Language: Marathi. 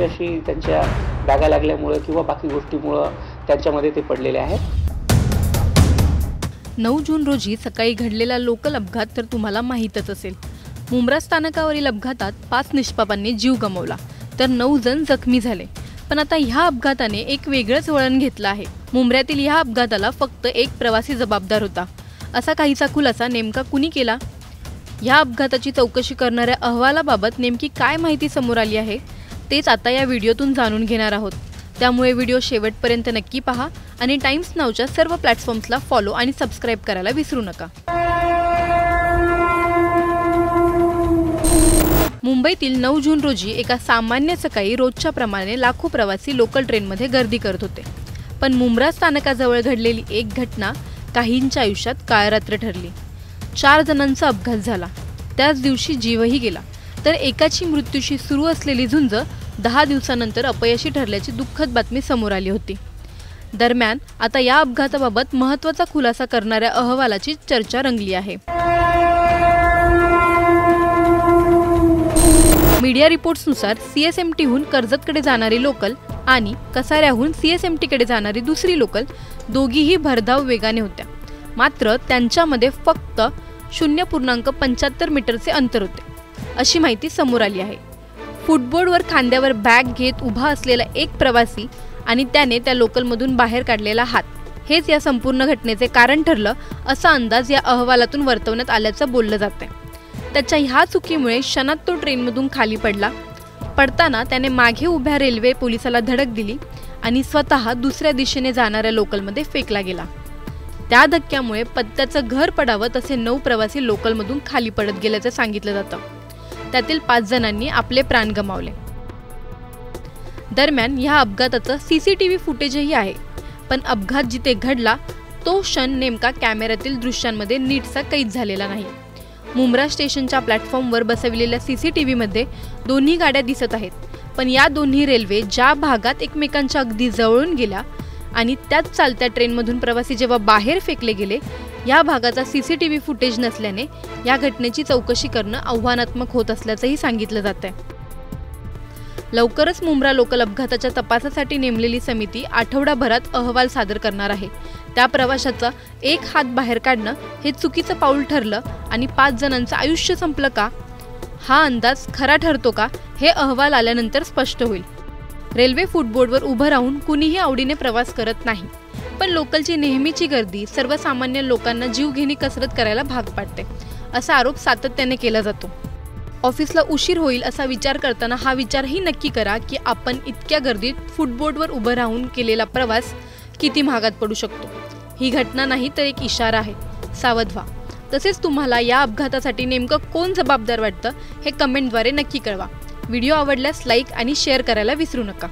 त्याच्याशी त्यांच्या डागा लागल्यामुळे किंवा बाकी गोष्टीमुळे त्यांच्यामध्ये ते पडलेले आहेत। 9 जून रोजी सकाळी घडलेला लोकल अपघात तर तुम्हाला माहीतच असेल। मुंब्रा स्थानकावरील अपघातात 5 निष्पापांनी जीव गमावला तर 9 जण जखमी झाले। पण आता ह्या अपघाताने एक वेगळंच वळण घेतलं आहे। मुंब्र्यातील ह्या अपघाताला फक्त एक प्रवासी जबाबदार होता, असा काहीसा खुलासा नेमका कुणी केला? ह्या अपघाताची चौकशी करणाऱ्या अहवालाबाबत नेमकी काय माहिती समोर आली आहे तेच आता या व्हिडिओतून जाणून घेणार आहोत। त्यामुळे व्हिडिओ शेवटपर्यंत नक्की पहा आणि टाइम्स नाऊच्या सर्व प्लॅटफॉर्म्सला फॉलो आणि सबस्क्राइब करायला विसरू नका। मुंबईतील 9 जून रोजी एका सामान्य सकाळी रोजच्या प्रमाणे लाखो प्रवासी लोकल ट्रेनमध्ये गर्दी करत होते। पण मुंब्रा स्थानकाजवळ घडलेली एक घटना काहींच्या आयुष्यात काळरात्र ठरली। 4 जणांचा अपघात झाला, त्याच दिवशी जीवही गेला, तर एकाची मृत्यूशी सुरू असलेली झुंज 10 दिवसानंतर अपयशी ठरल्याची दुःखद बातमी समोर आली होती। दरम्यान आता या अपघाताबाबत महत्त्वाचा खुलासा करणाऱ्या अहवालाची चर्चा रंगली आहे। मीडिया रिपोर्ट्सनुसार CSMTहून कर्जतकडे जाणारी लोकल आणि कसाऱ्याहून CSMTकडे जाणारी दुसरी लोकल दोघीही भरधाव वेगाने होत्या, मात्र त्यांच्यामध्ये फक्त 0.75 मीटरचे अंतर होते, अशी माहिती समोर आली आहे। फुटबोर्डवर खांद्यावर बॅग घेत उभा असलेला एक प्रवासी आणि त्याने त्या लोकलमधून बाहेर काढलेला हात हेच या संपूर्ण घटनेचे कारण ठरलं, असा अंदाज या अहवालातून वर्तवण्यात आल्याचं बोललं जातंय। त्याच्या ह्या चुकीमुळे क्षणात तो ट्रेनमधून खाली पडला। पडताना त्याने मागे उभ्या रेल्वे पोलिसाला धडक दिली आणि स्वतः दुसऱ्या दिशेने जाणाऱ्या लोकलमध्ये फेकला गेला। त्या धक्क्यामुळे पत्त्याचं घर पडावं तसे 9 प्रवासी लोकलमधून खाली पडत गेल्याचं सांगितलं जातं। त्यातील 5 जणांनी आपले प्राण गमावले। दरम्यान ह्या अपघाताचं CCTV फुटेजही आहे, पण अपघात जिथे घडला तो क्षण नेमका कॅमेऱ्यातील दृश्यांमध्ये नीटसा कैद झालेला नाही। मुंब्रा स्टेशनच्या प्लॅटफॉर्मवर बसविलेल्या CCTV मध्ये दोन्ही गाड्या दिसत आहेत, पण या दोन्ही रेल्वे ज्या भागात एकमेकांच्या अगदी जवळून गेल्या आणि त्याच चालत्या ट्रेनमधून प्रवासी जेव्हा बाहेर फेकले गेले, या भागाचा CCTV फुटेज नसल्याने या घटनेची चौकशी करणं आव्हानात्मक होत असल्याचंही सांगितलं जातंय। लवकरच मुंब्रा लोकल अपघाताच्या तपासासाठी नेमलेली समिती आठवडाभरात अहवाल सादर करणार आहे। त्या प्रवाशाचा एक हात बाहेर काढणं हे चुकीचं पाऊल ठरलं आणि 5 जणांचं आयुष्य संपलं का? हा अंदाज खरा ठरतो का, हे अहवाल आल्यानंतर स्पष्ट होईल। रेल्वे फुटबोर्डवर उभं राहून कुणीही आवडीने प्रवास करत नाही, पण लोकलची नेहमीची गर्दी सर्वसामान्य लोकांना जीवघेणी कसरत करायला भाग पाडते, असा आरोप सातत्याने केला जातो। ऑफिसला उशीर होईल असा विचार करताना हा विचारही नक्की करा की आपण इतक्या गर्दीत फुटबोर्डवर उभं राहून केलेला प्रवास किती महागात पडू शकतो। ही घटना नाही तर एक इशारा आहे, सावध व्हा। तसेच तुम्हाला या अपघातासाठी नेमकं कोण जबाबदार वाटतं हे कमेंटद्वारे नक्की कळवा। व्हिडिओ आवडल्यास लाईक आणि शेअर करायला विसरू नका।